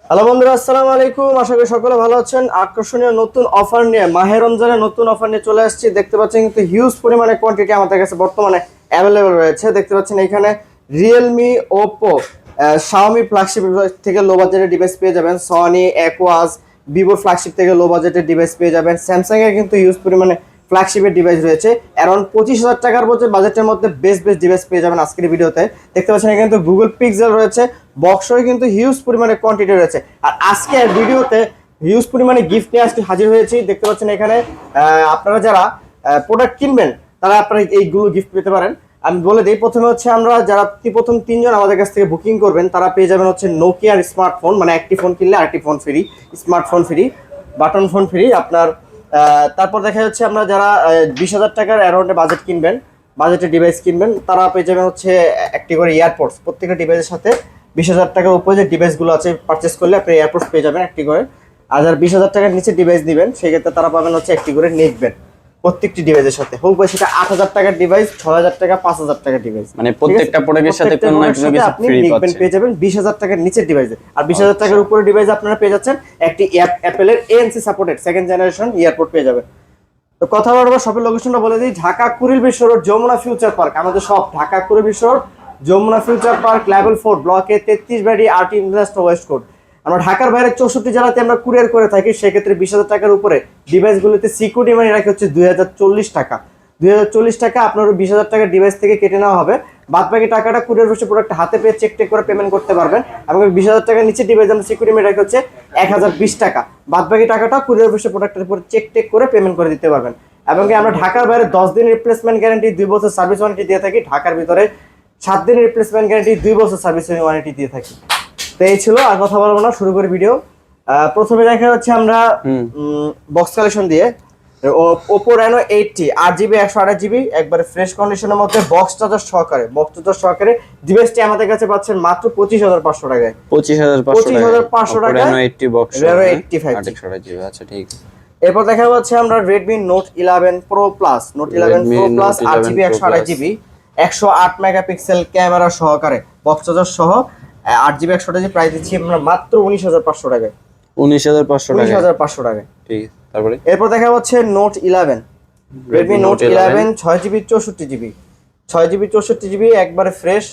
Hello বন্ধুরা, আসসালামু আলাইকুম। আশা করি সকলে ভালো আছেন। আকর্ষণীয় নতুন অফার নিয়ে, মাহে রমজানের নতুন অফার নিয়ে চলে আসছি। দেখতে পাচ্ছেন কিন্তু হিউজ পরিমাণে কোয়ান্টিটি আমাদের কাছে বর্তমানে অ্যাভেলেবল রয়েছে। দেখতে পাচ্ছেন এখানে রিয়েলমি, ওপো, শাওমি ফ্ল্যাগশিপ থেকে লো বাজেটের ডিভাইস পেয়ে যাবেন, সনি, অ্যাকোয়াস, ভিভোর ফ্ল্যাগশিপ থেকে লো বাজেটের ডিভাইস পেয়ে যাবেন, স্যামসাং এর কিন্তু হিউজ পরিমাণে ফ্ল্যাগশিপের ডিভাইস রয়েছে। অ্যারাউন্ড 25,000 টাকার বাজেটের মধ্যে বেস্ট ডিভাইস পেয়ে যাবেন আজকের ভিডিওতে। দেখতে পাচ্ছেন এখানে কিন্তু গুগল পিক্সেল রয়েছে, বক্সও কিন্তু হিউজ পরিমাণে কোয়ান্টিটি রয়েছে। আর আজকের ভিডিওতে হিউজ পরিমাণে গিফট নিয়ে আজকে হাজির হয়েছি। দেখতে পাচ্ছেন এখানে আপনারা যারা প্রোডাক্ট কিনবেন তারা আপনারা এইগুলো গিফট পেতে পারেন। আমি বলে দিই, প্রথমে হচ্ছে আমরা যারা প্রথম 3 জন আমাদের কাছ থেকে বুকিং করবেন তারা পেয়ে যাবেন হচ্ছে নোকিয়ার স্মার্টফোন, মানে একটি ফোন কিনলে আরেকটি phone free, smartphone free, button phone free আপনার। তারপর দেখা যাচ্ছে আমরা যারা 20,000 টাকার অ্যারাউন্ডে বাজেট কিনবেন, বাজেটের ডিভাইস কিনবেন, তারা পেয়ে যাবেন হচ্ছে একটি করে এয়ারপোর্টস। প্রত্যেকটা ডিভাইসের সাথে 20,000 টাকার উপরে যে ডিভাইসগুলো আছে পারচেস করলে আপনি এয়ারপোর্টস পেয়ে যাবেন একটি করে। আর যারা 20,000 টাকার নিচে ডিভাইস দিবেন সেক্ষেত্রে তারা পাবেন হচ্ছে একটি করে নেকব্যান্ড প্রত্যেকটি ডিভাইসের সাথে। হোক বা সেটা 8,000 টাকার ডিভাইস, 6,000 টাকা, 5,000 টাকার ডিভাইস, মানে প্রত্যেকটা প্রোডাক্টের সাথে কোনো না কোনো কিছু আপনি ফ্রি নেকব্যান্ড পেয়ে যাবেন 20,000 টাকার নিচের ডিভাইসে। আর 20,000 টাকার উপরে ডিভাইসে আপনারা পেয়ে যাচ্ছেন একটি অ্যাপেলের ANC supported second generation airport পেয়ে যাবেন। তো কথা বলবো, শপের লোকেশনটা বলে দিই, Dhaka Kuril Bishwa road, Jamuna future park. আমাদের সব Dhaka Kuril Bishwa road, Jamuna future park, level 4, ব্লকে 33 বাড়ি, আরটি ইন্টারন্যাশনাল ওয়েস্ট কোড। আমরা ঢাকার বাইরে 64 জেলাতে আমরা কুরিয়ার করে থাকি। সেক্ষেত্রে 20,000 টাকার উপরে ডিভাইসগুলোতে সিকিউরিটি মানি রাখি হচ্ছে 2040 টাকা। 2040 টাকা আপনার 20,000 টাকার ডিভাইস থেকে কেটে নেওয়া হবে। বাদ বাকি টাকাটা কুরিয়ার বসে প্রোডাক্ট হাতে পেয়ে চেক টেক করে পেমেন্ট করতে পারবেন। এবং 20,000 টাকার নিচে ডিভাইস আমরা সিকিউরিটি মানি রাখি হচ্ছে 1,020 টাকা। বাদ বাকি টাকাটা কুরিয়ার বসে প্রোডাক্টের উপর চেক টেক করে পেমেন্ট করে দিতে পারবেন। এবং আমরা ঢাকার বাইরে 10 দিনের রিপ্লেসমেন্ট গ্যারান্টি, 2 বছর সার্ভিস ওয়ারেন্টি দিয়ে থাকি। ঢাকার ভিতরে 7 দিনের রিপ্লেসমেন্ট গ্যারান্টি, 2 বছর সার্ভিস ওয়ারেন্টি দিয়ে থাকি। তো এই ছিল, আর কথা বলবো না, শুরু করি ভিডিও। প্রথমে দেখা হচ্ছে আমরা বক্স কালেকশন দিয়ে Oppo Reno 8T 8GB 128GB একবারে ফ্রেশ কন্ডিশনের মধ্যে বক্স চার্জার সহকারে ডিভাইসটি আমাদের কাছে পাচ্ছেন মাত্র 25,500 টাকায়। 25,500 টাকা Reno 80 বক্স Reno 85 128GB। আচ্ছা ঠিক। এরপর দেখা যাচ্ছে আমরা Redmi Note 11 Pro Plus, Note 11 Pro Plus 8GB 128GB 108 megapixel camera সহকারে বক্স চার্জার সহ 8GB 128GB প্রাইস দিচ্ছি আমরা মাত্র 19,500 টাকায়। 19,500 টাকা। ঠিক। তারপরে এরপর দেখা যাচ্ছে Note 11, Redmi Note 11 6GB 64GB 6GB 64GB একবারে ফ্রেশ,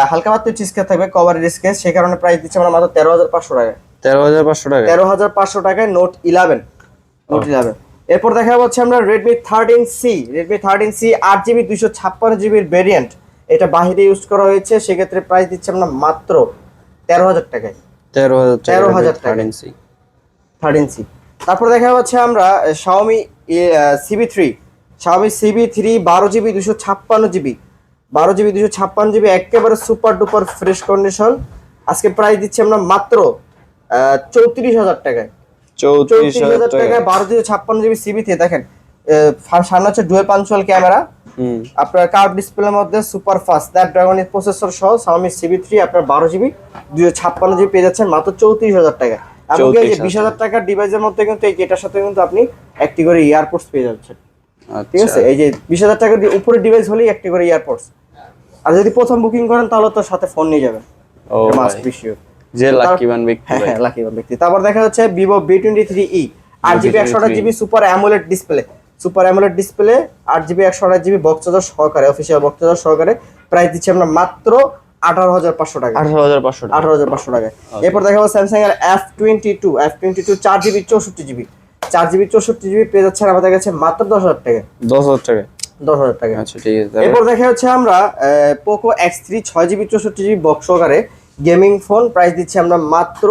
হালকা মাত্র চিস্কা থাকবে, কভারের স্কেচ, সেই কারণে প্রাইস দিচ্ছি আমরা মাত্র 13,500 টাকায়। 13,500 টাকা। 13,500 টাকায় Note 11। এরপর দেখা যাচ্ছে আমরা Redmi 13C 8GB 256GB এর ভেরিয়েন্ট, এটা বাইরে ইউজ করা হয়েছে, সেক্ষেত্রে প্রাইস দিচ্ছি আমরা মাত্র 13,000 টাকায়। 13,000 টাকা 13C। তারপর দেখা যাচ্ছে আমরা Xiaomi CB3 12GB 256GB একেবারে সুপার ডুপার ফ্রেশ কন্ডিশন। আজকে প্রাইস দিচ্ছি আমরা মাত্র 34,000 টাকায়। 34,000 টাকায় 12GB 256GB CB3। দেখেন সামনে হচ্ছে ডুয়াল পাঞ্চুয়াল ক্যামেরা, আপনার কার্ভ ডিসপ্লের মধ্যে সুপার ফাস্ট স্ন্যাপড্রাগন প্রসেসর সহ Xiaomi CB3 আপনার 12GB 256GB পেয়ে যাচ্ছেন মাত্র 34,000 টাকায়। এবং এই যে 20,000 টাকার ডিভাইসের মধ্যে কিন্তু এটার সাথে কিন্তু আপনি একটি করে এয়ারপোর্টস পেয়ে যাচ্ছেন। ঠিক আছে, এই যে 20,000 টাকার উপরে ডিভাইস হলেই একটি করে এয়ারপোর্টস। আর যদি প্রথম বুকিং করেন তাহলে তো সাথে ফোন নিয়ে যাবেন। ও মাস্ট বি শিওর, যে লাকিবান ব্যক্তি। হ্যাঁ, লাকিবান ব্যক্তি। তারপর দেখা যাচ্ছে Vivo V23e 8GB 128GB super AMOLED display 8GB 128GB box charger সহকারে, অফিশিয়াল বক্স চার্জার সহকারে প্রাইস দিচ্ছি আমরা মাত্র 18,500 টাকা। 18,500 টাকা। এরপর দেখা যাচ্ছে স্যামসাং এর F22 4GB 64GB পেয়ে যাচ্ছে আমাদের কাছে মাত্র 10,000 টাকা। 10,000 টাকা। আচ্ছা ঠিক আছে। এরপর দেখা যাচ্ছে আমরা Poco X3 6GB 64GB box সহকারে গেমিং ফোন, প্রাইস দিচ্ছি আমরা মাত্র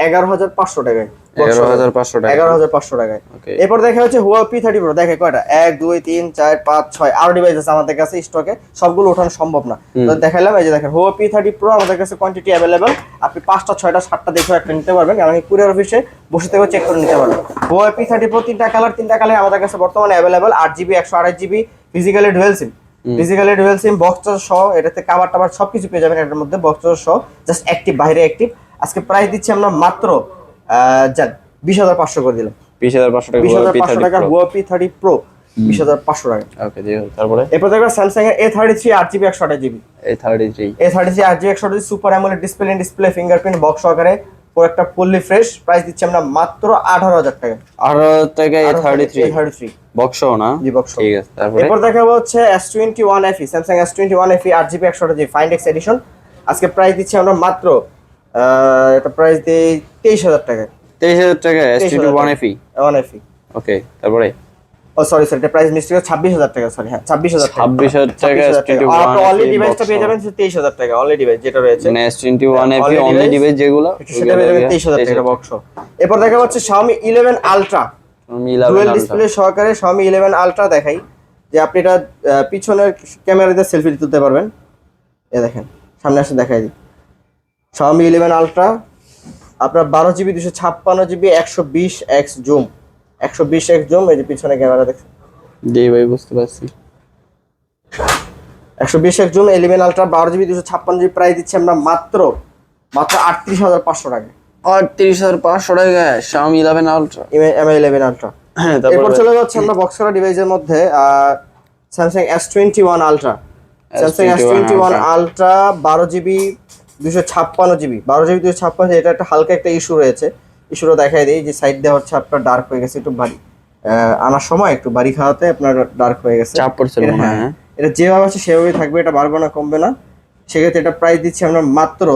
11,500 টাকায়। 11,500 টাকায়। এরপর দেখা যাচ্ছে Huawei P30 Pro। দেখে কয়টা 1 2 3 4 5 6 আরো ডিভাইস আছে আমাদের কাছে স্টকে, সবগুলো ওঠানো সম্ভব না, তো দেখাইলাম। এই যে দেখেন Huawei P30 Pro আমাদের কাছে কোয়ান্টিটি अवेलेबल, আপনি 5টা 6টা 7টা দেখে একটা নিতে পারবেন, কারণ কুরিয়ার অফিসে বসে থেকে চেক করে নিতে পারবেন। Huawei P30 Pro তিনটা কালার আমাদের কাছে বর্তমানে available, 8GB 128GB physically dual SIM box charger সহ, এটাতে কভার টাভার সবকিছু পেয়ে যাবেন এটার মধ্যে, বক্স চার্জার সহ, জাস্ট অ্যাক্টিভ, বাইরে অ্যাক্টিভ। আজকে প্রাইস দিচ্ছি আমরা মাত্র 20,500 করে দিলাম। 20,500 টাকা Huawei P30 Pro 20,500 টাকা। ওকে, তারপরে এরপর দেখো Samsung এর A33 8GB 128GB A33 8GB 128GB super AMOLED display fingerprint box সহকারে প্রোডাক্টটা ফুললি ফ্রেশ, প্রাইস দিচ্ছি আমরা মাত্র 18,000 টাকা। 18,000 টাকা A33 A33 বক্স না? জি বক্স। ঠিক আছে, তারপরে এরপর দেখাবো হচ্ছে S21 FE, Samsung S21 FE 8GB 128GB find x addition. আজকে প্রাইস দিচ্ছি আমরা মাত্র এটা প্রাইস দিই 23,000 টাকা। 23,000 টাকা S21 FE। 1 FE ওকে, তারপরে ও সরি এটা প্রাইস মিস্টেক 26,000 টাকা, সরি হ্যাঁ 26,000 টাকা। 26,000 টাকা S21 আর অনলি ডিভাইসটা পেয়ে যাবেন 23,000 টাকা, অনলি ডিভাইস যেটা রয়েছে মানে S21 FE অনলি ডিভাইস যেগুলো সেটা পেয়ে যাবেন 23,000 টাকা বক্স। এরপর দেখা হচ্ছে Xiaomi 11 Ultra ডুয়াল ডিসপ্লে সহকারে Xiaomi 11 Ultra দেখাই যে আপনি এটা পিছনের ক্যামেরা দিয়ে সেলফি তুলতে পারবেন। এই দেখেন সামনে আসে দেখাই দিই। Xiaomi 11 Ultra আপনার 12GB 256GB 120x zoom, 120x zoom, এই যে পিছনে ক্যামেরা দেখছেন জি ভাই বুঝতে পারছি। 120x zoom 11 Ultra 12GB 256GB price দিচ্ছি আমরা মাত্র 38,500 টাকা। 38,500 টাকা Xiaomi 11 Ultra। Mi 11 Ultra। হ্যাঁ, এরপর চলে যাচ্ছে আমরা বক্স করা ডিভাইসের মধ্যে Samsung S21 Ultra। Samsung S21 Ultra 12GB 256GB 12GB 256, এটা একটা হালকা একটা ইস্যু রয়েছে, ইস্যুটা দেখাই দিই যে সাইড দেওয়া হচ্ছে আপনার ডার্ক হয়ে গেছে, একটু বাড়ি আনার সময় একটু বাড়ি খাওয়াতে আপনার ডার্ক হয়ে গেছে, চাপ পড়ছিল মনে হয়। এটা যেভাবে আছে সেভাবেই থাকবে, এটা বাড়বে না কমবে না। সেক্ষেত্রে এটা প্রাইস দিচ্ছি আমরা মাত্র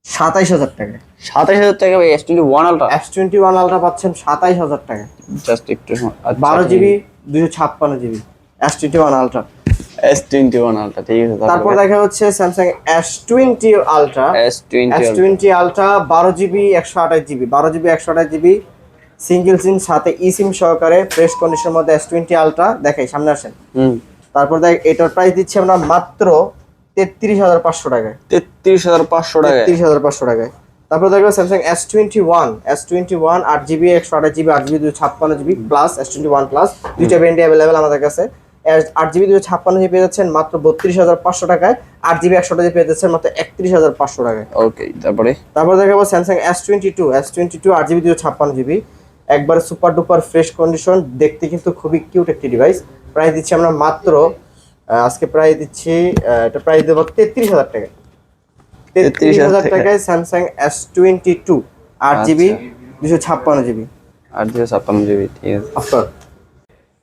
27,000 টাকা। 27,000 টাকা ভাই S21 Ultra। S21 Ultra পাচ্ছেন 27,000 টাকা, জাস্ট একটু 12GB 256GB S21 Ultra। S21 Ultra ঠিক আছে। তারপর দেখা হচ্ছে Samsung S20 Ultra। S20 S20 Ultra 12GB 128GB 12GB 128GB single SIM সাথে ই সিম সহকারে ফ্রেশ কন্ডিশনের মধ্যে S20 Ultra দেখাই, সামনে আসেন। তারপর দেখ এটার প্রাইস দিচ্ছি আমরা মাত্র 33,500 টাকায়। 33,500 টাকা। 33,500 টাকায়। তারপর দেখো Samsung S21 8GB 128GB 8GB 256GB plus S21 plus দুইটা ভেরিয়েন্ট अवेलेबल আমাদের কাছে। 8GB 256GB পেয়ে যাচ্ছেন মাত্র 32,500 টাকায়, 8GB 128GB পেয়ে যাচ্ছেন মাত্র 31,500 টাকায়। ওকে, তারপর দেখাবো Samsung S22 8GB 256GB একবারে সুপার ডুপার ফ্রেশ কন্ডিশন, দেখতে কিন্তু খুবই কিউট একটি ডিভাইস। প্রাইস দিচ্ছি আমরা মাত্র আজকে প্রাইস দিচ্ছি এটা প্রাইস দেবো 33,000 টাকা। 33,000 টাকায় Samsung S22 8GB 256GB 8GB ঠিক আছে। আফটার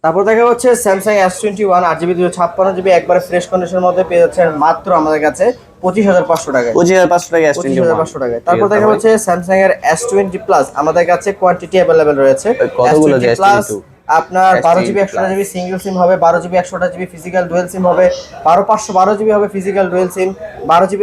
তারপর দেখা হচ্ছে Samsung S21 8GB 256GB একবারে ফ্রেশ কন্ডিশনের মধ্যে পেয়ে যাচ্ছেন মাত্র আমাদের কাছে 25,500 টাকায়। 25,500 টাকা S21 25,500 টাকায়। তারপর দেখা হচ্ছে Samsung এর S20 Plus আমাদের কাছে কোয়ান্টিটি अवेलेबल রয়েছে। কতগুলো S20 আপনার 12GB 128GB সিঙ্গেল সিম হবে, 12GB 128GB physical dual SIM হবে, 512GB হবে physical dual SIM, 12GB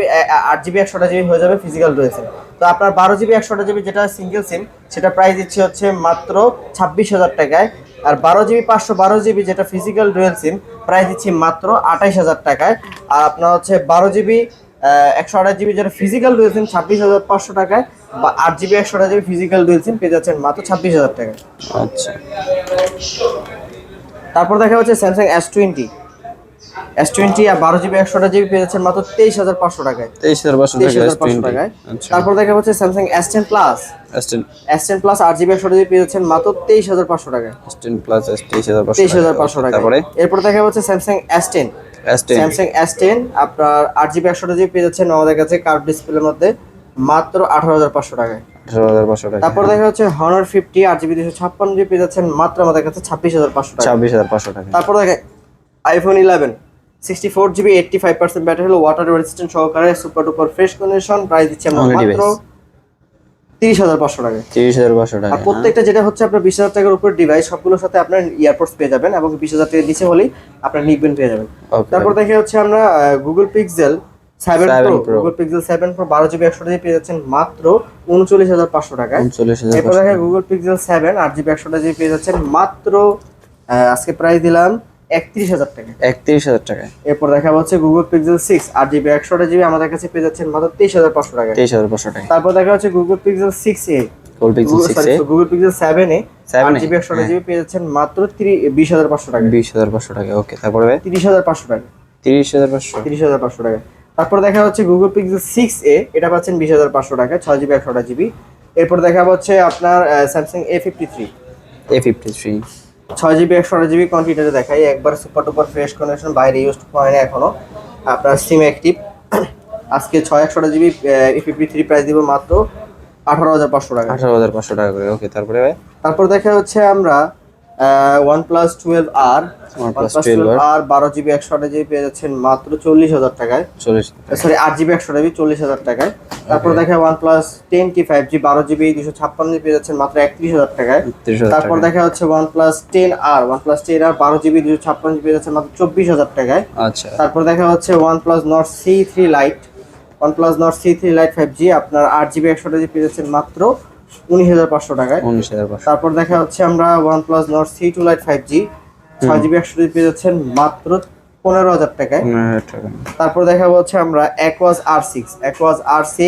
8GB 128GB হয়ে যাবে ফিজিক্যাল ডুয়াল সিম। তো আপনার 12GB 128GB যেটা সিঙ্গেল সিম সেটা প্রাইস দিচ্ছে হচ্ছে মাত্র 26,000 টাকায়, আর 12GB 512GB যেটা ফিজিক্যাল ডুয়াল সিম প্রাইস দিচ্ছি মাত্র 28,000 টাকায়। আর আপনার হচ্ছে 12GB 128GB যেটা ফিজিক্যাল ডুয়াল সিম 26,500 টাকায়, বা 8GB 128GB physical dual SIM পেয়ে যাচ্ছেন মাত্র 26,000 টাকায়। আচ্ছা, তারপর দেখা হচ্ছে Samsung S20 আর 12GB 128GB পেয়ে যাচ্ছেন মাত্র 23,500 টাকায়। 23,500 টাকায়। তারপর দেখা হচ্ছে Samsung S10 Plus S10 Plus 8GB 128GB পেয়ে যাচ্ছেন মাত্র 23,500 টাকায়। S10 Plus 23,500 টাকা। তারপরে এরপর দেখা হচ্ছে Samsung S10 আপনার 8GB 128GB পেয়ে যাচ্ছেন আমাদের কাছে কার্ভ ডিসপ্লের মধ্যে মাত্র 18,500 টাকায়। 18,500 টাকা। তারপর দেখা হচ্ছে Honor 50 8GB 256GB পেয়ে যাচ্ছেন মাত্র আমাদের কাছে 26,500 টাকা। 26,500 টাকা। তারপর দেখে iPhone 11 64GB 85% ব্যাটারি হলো ওয়াটার রেজিস্ট্যান্ট সহকারে super duper fresh condition, price দিচ্ছি আমরা মাত্র 30,500 টাকা। 30,500 টাকা। আর প্রত্যেকটা যেটা হচ্ছে আপনার 20,000 টাকার উপর ডিভাইস সবগুলোর সাথে আপনার ইয়ারপডস পেয়ে যাবেন এবং 20,000 টাকা নিচে হলেই আপনার নিকবেন পেয়ে যাবেন। তারপর দেখে হচ্ছে আমরা Google Pixel 7 Pro Google Pixel 7 Pro 12GB 128GB পেয়ে যাচ্ছেন মাত্র 39,500 টাকায়। এরপর দেখে Google Pixel 7 8GB 128GB পেয়ে যাচ্ছেন মাত্র আজকে প্রাইস দিলাম 31,000 টাকা। 31,000 টাকা। এরপর দেখা হচ্ছে Google Pixel 6 8GB 128GB আমাদের কাছে পেয়ে যাচ্ছেন মাত্র 23,500 টাকা। 23,500 টাকা। তারপর দেখা হচ্ছে Google Pixel 6a Google Pixel 7a 8GB 128GB পেয়ে যাচ্ছেন মাত্র 20,500 টাকা। 20,500 টাকা। ওকে, তারপরে 30,500 টাকা। 30,500 টাকা। তারপর দেখা হচ্ছে Google Pixel 6a এটা পাচ্ছেন 20,500 টাকা 6GB 128GB। এরপর দেখা হচ্ছে আপনার Samsung A53 6GB 128GB কোয়ান্টিটিতে দেখাই একবার সুপার ডুপার ফ্রেশ কন্ডিশন, বাইরে ইউজ হয় না এখনো, আপনার সিম অ্যাক্টিভ। আজকে 6 128GB A53 প্রাইস দিব মাত্র 18,500 টাকা। 18,500 টাকা করে। ওকে, তারপরে ভাই তারপর দেখা হচ্ছে আমরা OnePlus 12R, OnePlus OnePlus 12R 12R 12GB 128GB পেয়ে যাচ্ছেন মাত্র 40,000 টাকায়। 40 সরি 8GB 128GB 40,000 টাকায়। তারপর দেখা OnePlus 10T 5G 12GB 256GB পেয়ে যাচ্ছেন মাত্র 31,000 টাকায়। 30,000 তারপর দেখা হচ্ছে OnePlus 10R, OnePlus 10R 12GB 256GB পেয়ে যাচ্ছেন মাত্র 24,000 টাকায়। আচ্ছা। তারপর দেখা হচ্ছে OnePlus Nord C3 Lite, OnePlus Nord C3 Lite 5G আপনার 8GB 128GB পেয়ে যাচ্ছেন মাত্র 19,500 টাকায়। 19,500। তারপর দেখা হচ্ছে আমরা OnePlus Nord C2 Lite 5G 6GB 128GB পেয়ে যাচ্ছেন মাত্র 15,000 টাকায়। 15,000 টাকা। তারপর দেখা হচ্ছে আমরা Aquos R6, Aquos R6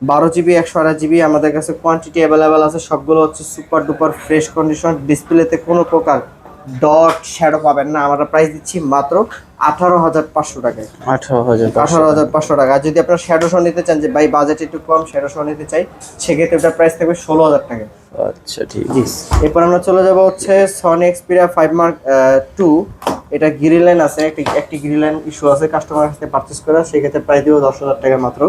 12GB 128GB আমাদের কাছে কোয়ান্টিটি অ্যাভেলেবেল আছে, সবগুলো হচ্ছে সুপার ডুপার ফ্রেশ কন্ডিশন, ডিসপ্লেতে কোনো প্রকার ডট শ্যাডো পাবেন না। আমরা প্রাইস দিচ্ছি মাত্র 18,500 টাকায়। 18,500 টাকা। আর যদি আপনার শ্যাডো সহ নিতে চান যে ভাই বাজেট একটু কম, শ্যাডো সহ নিতে চাই, সেক্ষেত্রে ওটার প্রাইস থাকবে 16,000 টাকা। আচ্ছা, ঠিক জি। এরপর আমরা চলে যাব হচ্ছে Sony Xperia 5 Mark II। এটা গ্রিন আছে, একটি গ্রিন ইস্যু আছে, কাস্টমার কাছে পারচেজ করা, সেক্ষেত্রে প্রাইস দিব 10,000 টাকা মাত্র।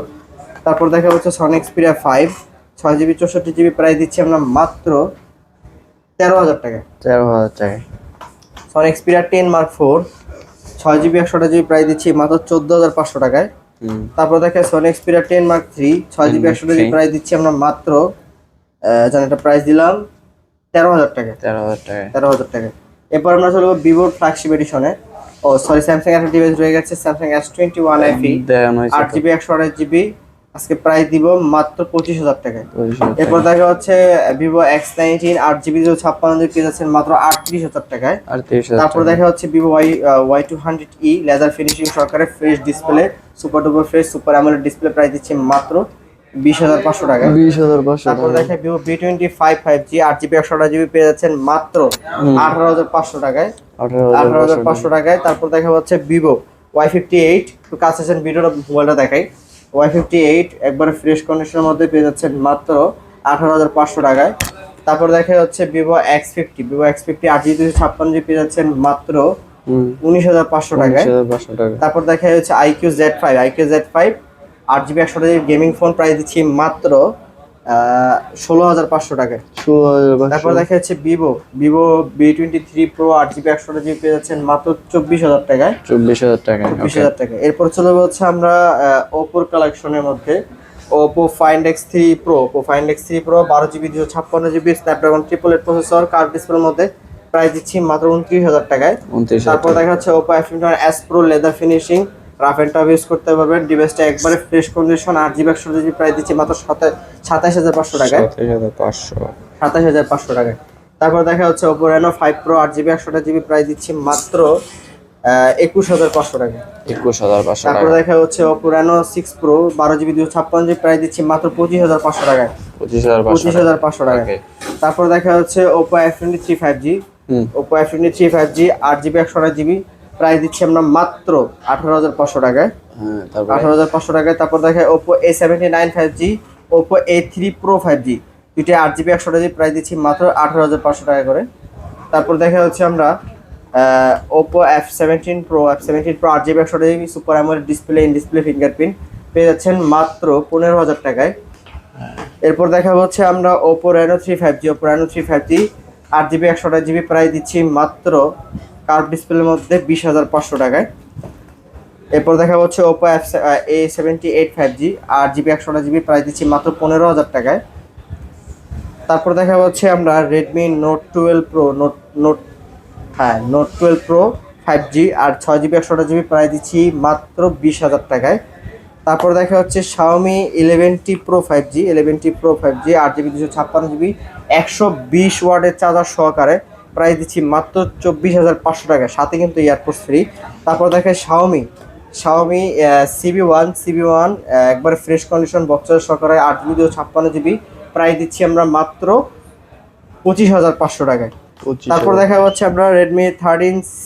তারপর দেখা হচ্ছে Sony Xperia 5 6GB 64GB price দিচ্ছি আমরা মাত্র 13,000 টাকা। 13,000 টাকা। Sony Xperia 10 Mark IV 6GB 128GB price দিচ্ছি মাত্র 14,500 টাকায়। তারপর দেখা Sony Xperia 10 Mark III 6GB 128GB price দিচ্ছি আমরা মাত্র এটা প্রাইস দিলাম 13,000 টাকা। 13,000 টাকা। 13,000 টাকা। এরপর আমরা চলবো ভিভোর ফ্ল্যাগশিপ এডিশনে। স্যামসাং এর একটা ডিভাইস রয়ে গেছে, Samsung S21 FE 8GB 128GB আজকে প্রাইস দিব মাত্র 25,000 টাকায়। এরপর দেখা হচ্ছে ভিভো X19 8GB 256GB পেয়ে যাচ্ছেন মাত্র 38,000 টাকায়। তারপর দেখা হচ্ছে ভিভো Y200E লেজার ফিনিশিং সহকারে fresh display, super duper fresh super AMOLED display price দিচ্ছে মাত্র 20,500 টাকা। 20,500 তারপর দেখা Vivo V25 5G 8GB 128GB পেয়ে যাচ্ছেন মাত্র 18,500 টাকায়। 18,500 টাকায়। তারপর দেখা হচ্ছে ভিভো Y58, একটু কাছে আছেন ভিডিওটা মোবাইলটা দেখাই। Y58 একবারে ফ্রেশ কন্ডিশনের মধ্যে পেয়ে যাচ্ছেন মাত্র 18,500 টাকায়। তারপর দেখা হচ্ছে Vivo X50, Vivo X50 8GB 256GB পেয়ে যাচ্ছেন মাত্র 19,500 টাকায়। তারপর দেখা যাচ্ছে IQ Z5 8GB 128GB gaming phone price দিচ্ছি মাত্র 16,500 টাকায়। তারপর দেখা যাচ্ছে Vivo V23 Pro 8GB 128GB পেয়ে যাচ্ছেন মাত্র 24,000 টাকায়। 24,000 টাকা। 24,000 টাকা। এরপর চলে হচ্ছে আমরা ওপোর কালেকশনের মধ্যে Oppo Find X3 Pro, Oppo Find X3 Pro 12GB 256GB Snapdragon 888 processor curve ডিসপ্লের মধ্যে প্রাইস দিচ্ছি মাত্র 29,000 টাকায়। তারপর দেখা যাচ্ছে Oppo F51s Pro leather finishing, rough and tough use করতে পারবেন, ডিভাইসটা একবারে fresh condition, 8GB 128GB price দিচ্ছি মাত্র 27,500 টাকায়। 27,500 টাকায়। তারপর দেখা হচ্ছে Oppo Reno 5 Pro 8GB 128GB price দিচ্ছি মাত্র 21,500 টাকা। 21,500 তারপর টাকা। দেখা হচ্ছে Oppo Reno 6 Pro 12GB 256GB price দিচ্ছি মাত্র 25,500 টাকায়। 25,500 টাকায়। তারপর দেখা হচ্ছে Oppo F23 5G, Oppo F23 5G 8GB 128GB price দিচ্ছি আমরা মাত্র 18,500 টাকায়। 18,500 টাকায়। তারপর দেখা Oppo A79 5G, Oppo A3 Pro 5G দুইটা 8GB 128GB প্রাইস দিচ্ছি মাত্র 18,500 টাকা করে। তারপর দেখা হচ্ছে আমরা Oppo F17 Pro 8GB 128GB super AMOLED display, in display fingerprint পেয়ে যাচ্ছেন মাত্র 15,000 টাকায়। এরপর দেখা হচ্ছে আমরা Oppo Reno 3 5G, Oppo Reno 3 5G 8GB 128GB price দিচ্ছি মাত্র কার্ভ ডিসপ্লের মধ্যে 20,500 টাকায়। এরপর দেখা হচ্ছে Oppo A78 5G 8GB 128GB price দিচ্ছি মাত্র 15,000 টাকায়। তারপর দেখা হচ্ছে আমরা Redmi Note 12 Pro, Note 12 Pro 5G আর 6GB 128GB প্রাইস দিচ্ছি মাত্র 20,000 টাকায়। তারপর দেখা হচ্ছে Xiaomi 11T Pro 5G, 11T Pro 5G 8GB 256GB 120 ওয়াটের চার্জার সহকারে প্রাইস দিচ্ছি মাত্র 24,500 টাকা, সাথে কিন্তু এয়ারপোর্টস ফ্রি। তারপর দেখা Xiaomi CB1 একবার ফ্রেশ কন্ডিশন বক্সের সহকারে 8GB 256GB প্রাইস দিচ্ছি আমরা মাত্র 25,500 টাকায়। তারপর দেখা হচ্ছে আমরা Redmi 13C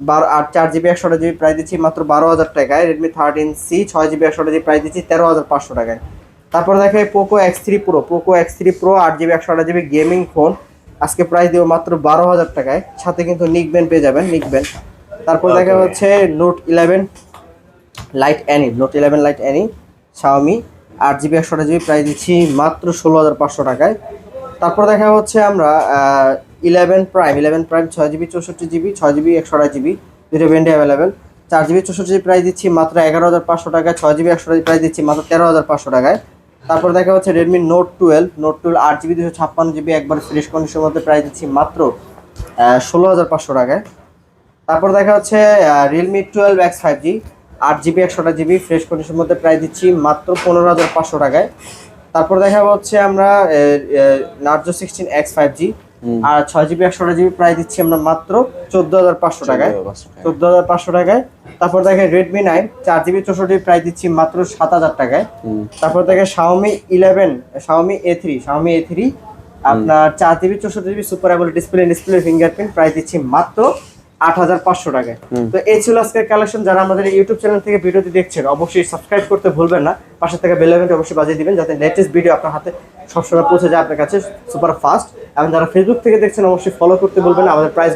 4GB 128GB price দিচ্ছি মাত্র 12,000 টাকায়। Redmi 13C 6GB 128GB price দিচ্ছি 13,500 টাকায়। তারপর দেখায় Poco X3 Pro 8GB 128GB gaming phone আজকে প্রাইস দেবো মাত্র 12,000 টাকায়, সাথে কিন্তু নিক ব্যান্ড পেয়ে যাবেন, নিক ব্যান্ড। তারপর দেখা হচ্ছে Note 11 Lite Any Xiaomi 8GB 128GB price দিচ্ছি মাত্র 16,500 টাকায়। তারপর দেখা হচ্ছে আমরা 11 prime 6GB 64GB 6GB 128GB দুটো ভেন্ডি অ্যাভেলেবেল। 4GB 64GB প্রাইস দিচ্ছি মাত্র 11,500 টাকায়। 6GB 128GB প্রাইস দিচ্ছি মাত্র 13,500 টাকায়। তারপর দেখা হচ্ছে রেডমি নোট 12 8GB 256GB একবার ফ্রেশ কন্ডিশনের মধ্যে প্রাইস দিচ্ছি মাত্র 16,500 টাকায়। তারপর দেখা হচ্ছে Realme 12X 5G 8GB 128GB fresh কন্ডিশনের মধ্যে প্রাইস দিচ্ছি মাত্র 15,500 টাকায়। তারপর দেখা হচ্ছে আমরা নার্জো 16X 5G আর 6GB 128GB প্রাইস দিচ্ছি আমরা মাত্র 14,500 টাকায়। 14,500 টাকায়। তারপর দেখে রেডমি 9 4GB 64GB প্রাইস দিচ্ছি মাত্র 7,000 টাকায়। তারপর দেখে Xiaomi A3 আপনার 4GB 64GB super AMOLED display fingerprint price দিচ্ছি মাত্র 8,500 টাকায়। তো এই ছিল আজকের কালেকশন। যারা আমাদের ইউটিউব চ্যানেল থেকে ভিডিওটি দেখছেন অবশ্যই সাবস্ক্রাইব করতে ভুলবেন না, পাশে থেকে বেল আইকনটি অবশ্যই বাজিয়ে দিবেন যাতে লেটেস্ট ভিডিও আপনার হাতে সবসময় পৌঁছে যায় আপনার কাছে সুপার ফাস্ট। এবং যারা ফেসবুক থেকে দেখছেন অবশ্যই ফলো করতে ভুলবেন না। আমাদের প্রাইস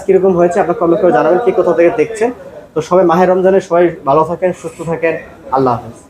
কিরকম হয়েছে আপনার কমেন্ট করে জানাবেন কি কোথা থেকে দেখছেন। তো সবাই মাহে রমজানে সবাই ভালো থাকেন, সুস্থ থাকেন, আল্লাহ হাফেজ।